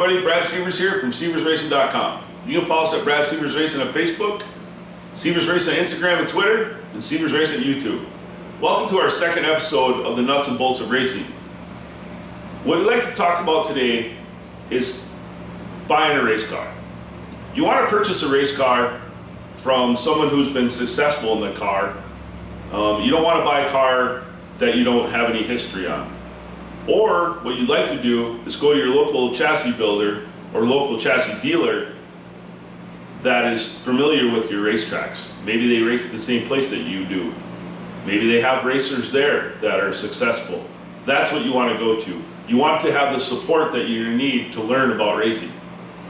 everybody, Brad Seavers here from SeaversRacing.com. You can follow us at Brad Seavers Racing on Facebook, Seavers Racing on Instagram and Twitter, and Seavers Racing on YouTube. Welcome to our second episode of the nuts and bolts of racing. What I'd like to talk about today is buying a race car. You want to purchase a race car from someone who's been successful in the car. You don't want to buy a car that you don't have any history on. Or what you'd like to do is go to your local chassis builder or local chassis dealer that is familiar with your racetracks. Maybe they race at the same place that you do. Maybe they have racers there that are successful. That's what you want to go to. You want to have the support that you need to learn about racing.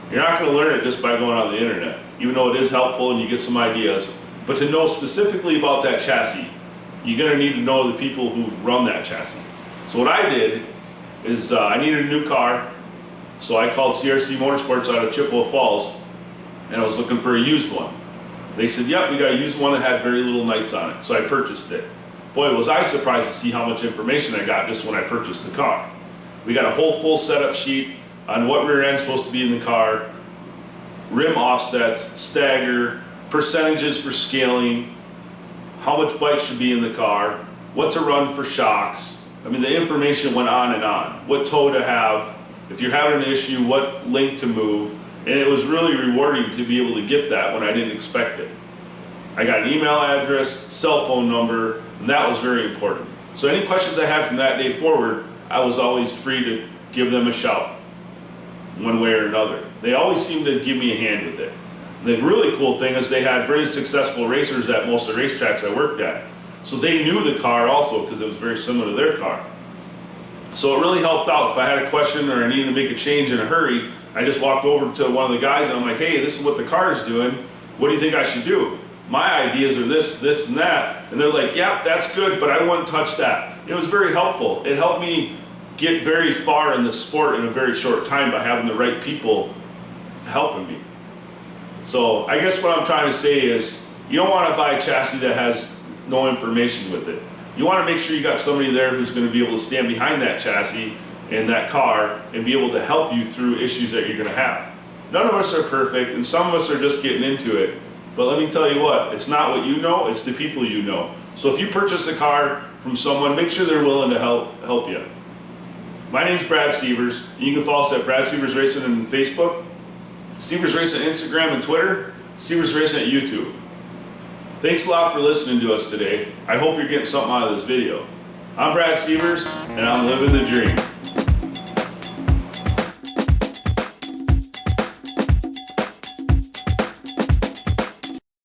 You're not going to learn it just by going on the internet, even though it is helpful and you get some ideas. But to know specifically about that chassis, you're going to need to know the people who run that chassis. So what I did is I needed a new car, so I called CRC Motorsports out of Chippewa Falls, and I was looking for a used one. They said, yep, we got a used one that had very little nights on it, so I purchased it. Boy, was I surprised to see how much information I got just when I purchased the car. We got a whole full setup sheet on what rear end's supposed to be in the car, rim offsets, stagger, percentages for scaling, how much bite should be in the car, what to run for shocks. I mean, the information went on and on. What toe to have, if you're having an issue, what link to move. And it was really rewarding to be able to get that when I didn't expect it. I got an email address, cell phone number, and that was very important. So any questions I had from that day forward, I was always free to give them a shout, one way or another. They always seemed to give me a hand with it. The really cool thing is they had very successful racers at most of the racetracks I worked at. So they knew the car also because it was very similar to their car. So it really helped out. If I had a question or I needed to make a change in a hurry, I just walked over to one of the guys and I'm like, hey, this is what the car is doing. What do you think I should do? My ideas are this, this, and that. And they're like, yeah, that's good, but I wouldn't touch that. It was very helpful. It helped me get very far in the sport in a very short time by having the right people helping me. So I guess what I'm trying to say is you don't want to buy a chassis that has no information with it. You want to make sure you got somebody there who's going to be able to stand behind that chassis and that car and be able to help you through issues that you're going to have. None of us are perfect and some of us are just getting into it. But let me tell you what, it's not what you know, it's the people you know. So if you purchase a car from someone, make sure they're willing to help you. My name's Brad Seavers. You can follow us at Brad Seavers Racing on Facebook, Seavers Racing on Instagram and Twitter, Seavers Racing at YouTube. Thanks a lot for listening to us today. I hope you're getting something out of this video. I'm Brad Seavers, and I'm living the dream.